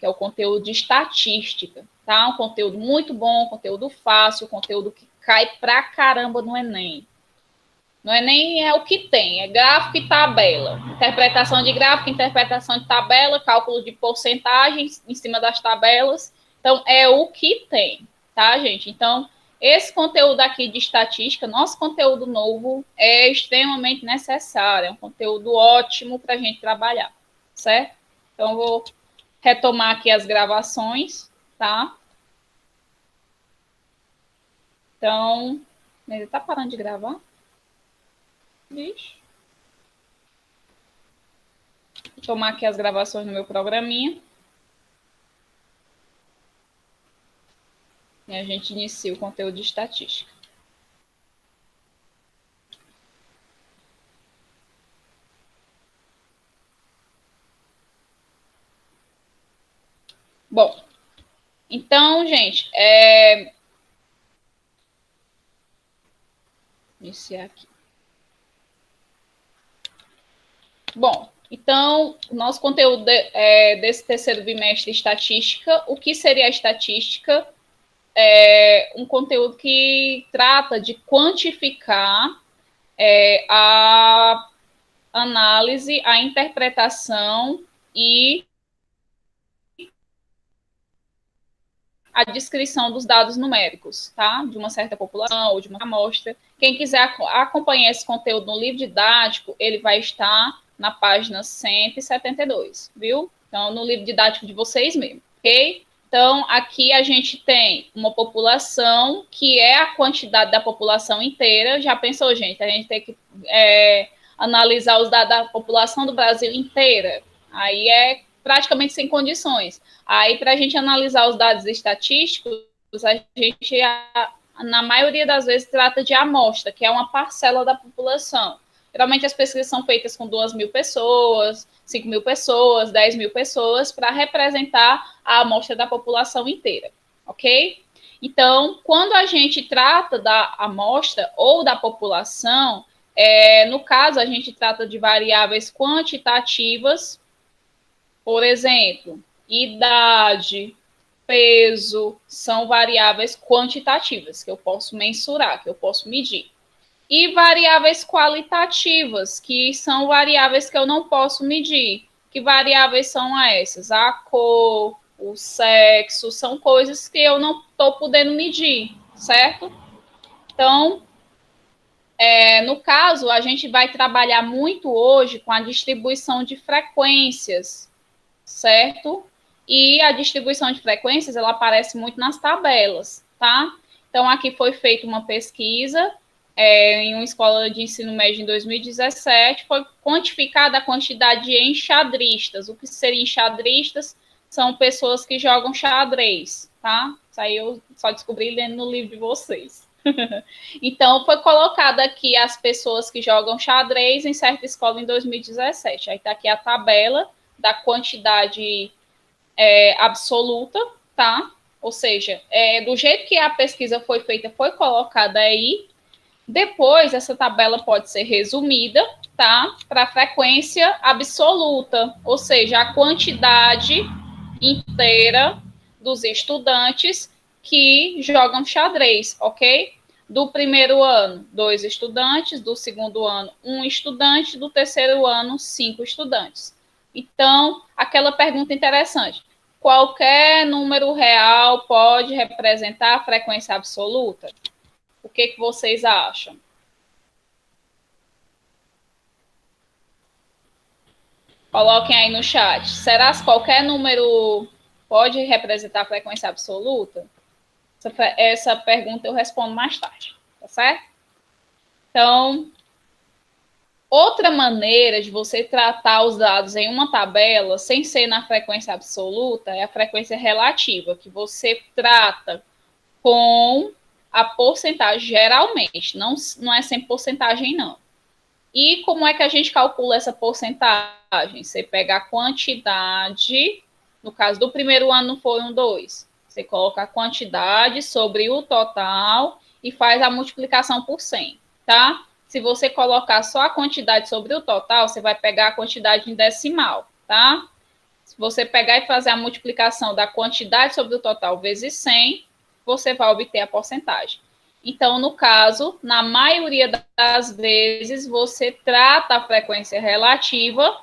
é o conteúdo de estatística, tá? Um conteúdo muito bom, um conteúdo fácil, um conteúdo que cai pra caramba no Enem. No Enem é o que tem, é gráfico e tabela. Interpretação de gráfico, interpretação de tabela, cálculo de porcentagens em cima das tabelas. Então, é o que tem, tá, gente? Então, esse conteúdo aqui de estatística, nosso conteúdo novo, é extremamente necessário. É um conteúdo ótimo para a gente trabalhar, certo? Então, vou retomar aqui as gravações, tá? Então, ele tá parando de gravar? Vixe. Vou tomar aqui as gravações no meu programinha. E a gente inicia o conteúdo de estatística. Bom, então, gente, iniciar aqui. Bom, então, o nosso conteúdo desse terceiro bimestre de estatística, o que seria a estatística? É um conteúdo que trata de quantificar a análise, a interpretação e a descrição dos dados numéricos, tá? De uma certa população ou de uma amostra. Quem quiser acompanhar esse conteúdo no livro didático, ele vai estar na página 172, viu? Então, no livro didático de vocês mesmo, ok? Então, aqui a gente tem uma população que é a quantidade da população inteira. Já pensou, gente? A gente tem que analisar os dados da população do Brasil inteira. Aí é praticamente sem condições. Aí, para a gente analisar os dados estatísticos, a gente, na maioria das vezes, trata de amostra, que é uma parcela da população. Geralmente, as pesquisas são feitas com 2.000 pessoas, 5.000 pessoas, 10.000 pessoas, para representar a amostra da população inteira, ok? Então, quando a gente trata da amostra ou da população, no caso, a gente trata de variáveis quantitativas, por exemplo, idade, peso, são variáveis quantitativas que eu posso mensurar, que eu posso medir. E variáveis qualitativas, que são variáveis que eu não posso medir. Que variáveis são essas? A cor, o sexo, são coisas que eu não estou podendo medir, certo? Então, no caso, a gente vai trabalhar muito hoje com a distribuição de frequências, certo? E a distribuição de frequências, ela aparece muito nas tabelas, tá? Então, aqui foi feita uma pesquisa em uma escola de ensino médio em 2017, foi quantificada a quantidade de enxadristas. O que seriam enxadristas? São pessoas que jogam xadrez, tá? Isso aí eu só descobri lendo no livro de vocês. Então, foi colocada aqui as pessoas que jogam xadrez em certa escola em 2017. Aí está aqui a tabela da quantidade absoluta, tá? Ou seja, do jeito que a pesquisa foi feita, foi colocada aí. Depois, essa tabela pode ser resumida, tá? Para a frequência absoluta, ou seja, a quantidade inteira dos estudantes que jogam xadrez, ok? Do primeiro ano, 2 estudantes, do segundo ano, 1 estudante, do terceiro ano, 5 estudantes. Então, aquela pergunta interessante: qualquer número real pode representar a frequência absoluta? O que vocês acham? Coloquem aí no chat. Será que qualquer número pode representar a frequência absoluta? Essa pergunta eu respondo mais tarde, tá certo? Então, outra maneira de você tratar os dados em uma tabela, sem ser na frequência absoluta, é a frequência relativa, que você trata com a porcentagem, geralmente, não é sem porcentagem, não. E como é que a gente calcula essa porcentagem? Você pega a quantidade, no caso do primeiro ano foram 2, você coloca a quantidade sobre o total e faz a multiplicação por 100, tá? Se você colocar só a quantidade sobre o total, você vai pegar a quantidade em decimal, tá? Se você pegar e fazer a multiplicação da quantidade sobre o total vezes 100, você vai obter a porcentagem. Então, no caso, na maioria das vezes, você trata a frequência relativa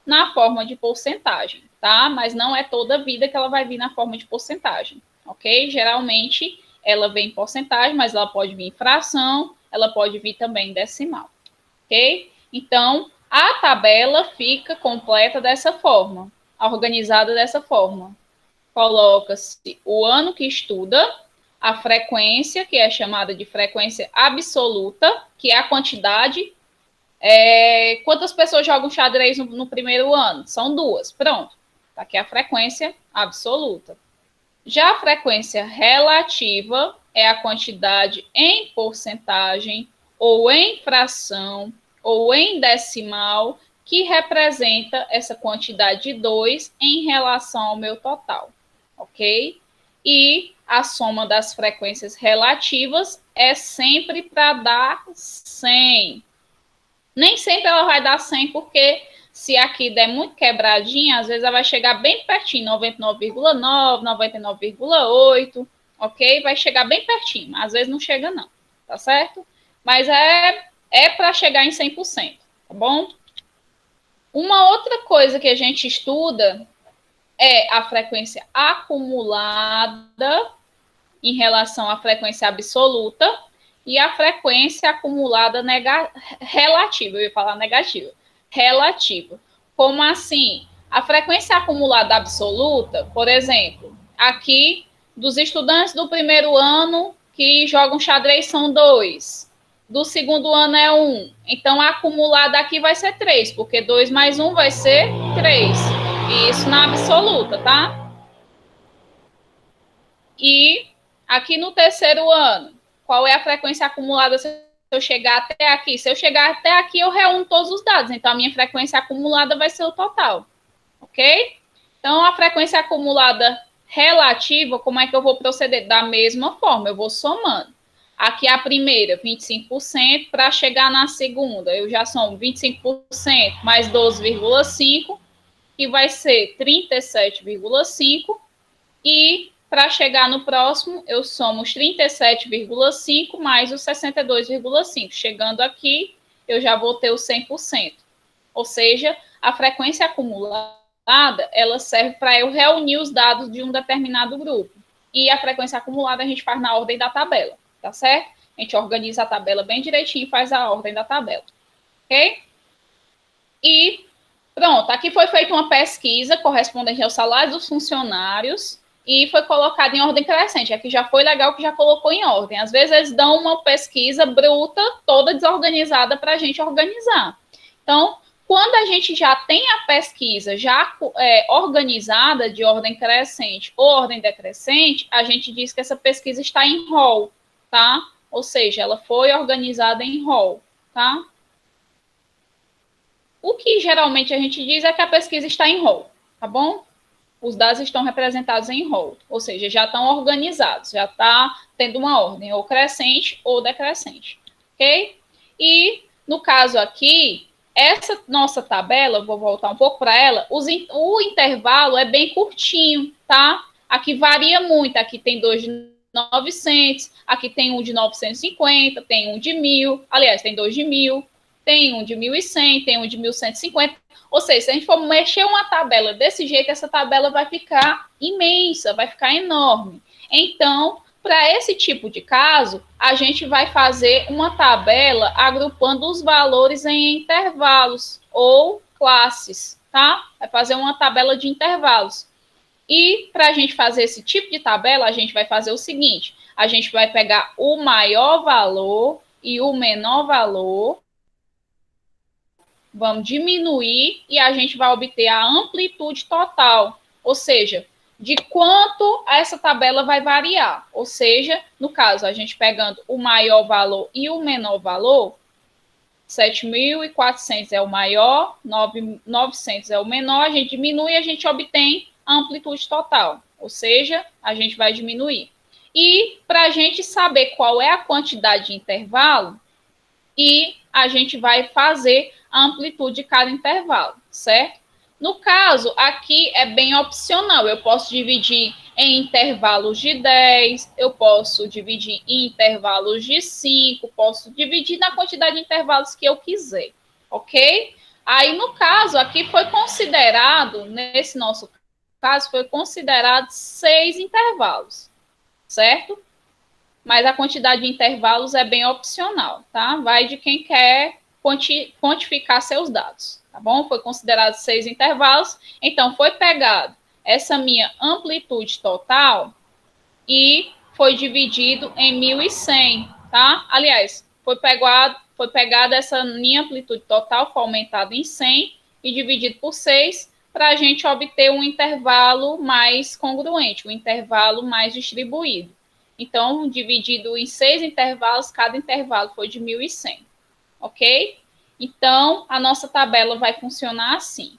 na forma de porcentagem, tá? Mas não é toda vida que ela vai vir na forma de porcentagem, ok? Geralmente, ela vem em porcentagem, mas ela pode vir em fração, ela pode vir também em decimal, ok? Então, a tabela fica completa dessa forma, organizada dessa forma. Coloca-se o ano que estuda, a frequência, que é chamada de frequência absoluta, que é a quantidade. Quantas pessoas jogam xadrez no primeiro ano? São 2. Pronto. Tá aqui a frequência absoluta. Já a frequência relativa é a quantidade em porcentagem, ou em fração, ou em decimal, que representa essa quantidade de 2 em relação ao meu total. Ok? E a soma das frequências relativas é sempre para dar 100. Nem sempre ela vai dar 100, porque se aqui der muito quebradinha, às vezes ela vai chegar bem pertinho, 99,9, 99,8, ok? Vai chegar bem pertinho, às vezes não chega não, tá certo? Mas é para chegar em 100%, tá bom? Uma outra coisa que a gente estuda é a frequência acumulada em relação à frequência absoluta e a frequência acumulada relativa. Eu ia falar negativa. Relativa. Como assim? A frequência acumulada absoluta, por exemplo, aqui dos estudantes do primeiro ano que jogam xadrez são 2. Do segundo ano é 1. Então, a acumulada aqui vai ser 3, porque 2 mais 1 vai ser 3. E isso na absoluta, tá? E aqui no terceiro ano, qual é a frequência acumulada se eu chegar até aqui? Se eu chegar até aqui, eu reúno todos os dados. Então, a minha frequência acumulada vai ser o total. Ok? Então, a frequência acumulada relativa, como é que eu vou proceder? Da mesma forma, eu vou somando. Aqui a primeira, 25%, para chegar na segunda, eu já somo 25% mais 12,5, que vai ser 37,5, e para chegar no próximo, eu somo os 37,5 mais os 62,5. Chegando aqui, eu já vou ter o 100%. Ou seja, a frequência acumulada, ela serve para eu reunir os dados de um determinado grupo. E a frequência acumulada a gente faz na ordem da tabela, tá certo? A gente organiza a tabela bem direitinho e faz a ordem da tabela, ok? E pronto, aqui foi feita uma pesquisa correspondente aos salários dos funcionários e foi colocado em ordem crescente. Aqui já foi legal que já colocou em ordem. Às vezes eles dão uma pesquisa bruta, toda desorganizada para a gente organizar. Então, quando a gente já tem a pesquisa já organizada de ordem crescente ou ordem decrescente, a gente diz que essa pesquisa está em rol, tá? Ou seja, ela foi organizada em rol, tá? O que geralmente a gente diz é que a pesquisa está em rol, tá bom? Os dados estão representados em rol, ou seja, já estão organizados, já está tendo uma ordem ou crescente ou decrescente, ok? E no caso aqui, essa nossa tabela, vou voltar um pouco para ela, o intervalo é bem curtinho, tá? Aqui varia muito, aqui tem 2 de 900, aqui tem um de 950, tem um de 1.000, aliás, tem 2 de 1.000, tem um de 1.100, tem um de 1.150. Ou seja, se a gente for mexer uma tabela desse jeito, essa tabela vai ficar imensa, vai ficar enorme. Então, para esse tipo de caso, a gente vai fazer uma tabela agrupando os valores em intervalos ou classes, tá? Vai fazer uma tabela de intervalos. E para a gente fazer esse tipo de tabela, a gente vai fazer o seguinte: a gente vai pegar o maior valor e o menor valor, vamos diminuir e a gente vai obter a amplitude total, ou seja, de quanto essa tabela vai variar. Ou seja, no caso, a gente pegando o maior valor e o menor valor, 7.400 é o maior, 900 é o menor, a gente diminui e a gente obtém a amplitude total, ou seja, a gente vai diminuir. E para a gente saber qual é a quantidade de intervalo, e a gente vai fazer a amplitude de cada intervalo, certo? No caso, aqui é bem opcional. Eu posso dividir em intervalos de 10, eu posso dividir em intervalos de 5, posso dividir na quantidade de intervalos que eu quiser, ok? Aí, no caso, aqui foi considerado, nesse nosso caso, foi considerado 6 intervalos, certo? Mas a quantidade de intervalos é bem opcional, tá? Vai de quem quer quantificar seus dados, tá bom? Foi considerado 6 intervalos, então foi pegado essa minha amplitude total e foi dividido em 1.100, tá? Aliás, foi pegada essa minha amplitude total, foi aumentada em 100 e dividido por 6 para a gente obter um intervalo mais congruente, um intervalo mais distribuído. Então, dividido em 6 intervalos, cada intervalo foi de 1.100, ok? Então, a nossa tabela vai funcionar assim.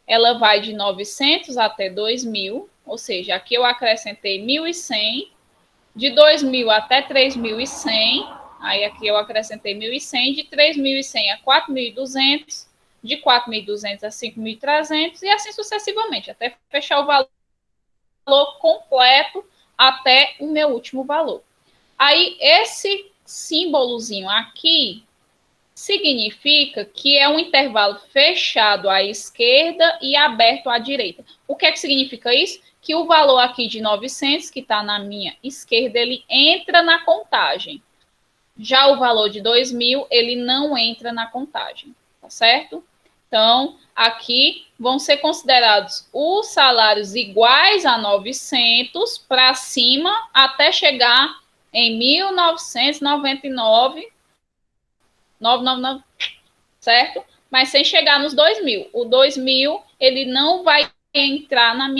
Ela vai de 900 até 2.000, ou seja, aqui eu acrescentei 1.100, de 2.000 até 3.100, aí aqui eu acrescentei 1.100, de 3.100 a 4.200, de 4.200 a 5.300 e assim sucessivamente, até fechar o valor completo até o meu último valor. Aí, esse símbolozinho aqui significa que é um intervalo fechado à esquerda e aberto à direita. O que é que significa isso? Que o valor aqui de 900, que está na minha esquerda, ele entra na contagem. Já o valor de 2.000, ele não entra na contagem, tá certo? Então, aqui vão ser considerados os salários iguais a 900 para cima até chegar em 1.999, 999, certo? Mas sem chegar nos 2.000. O 2.000, ele não vai entrar na minha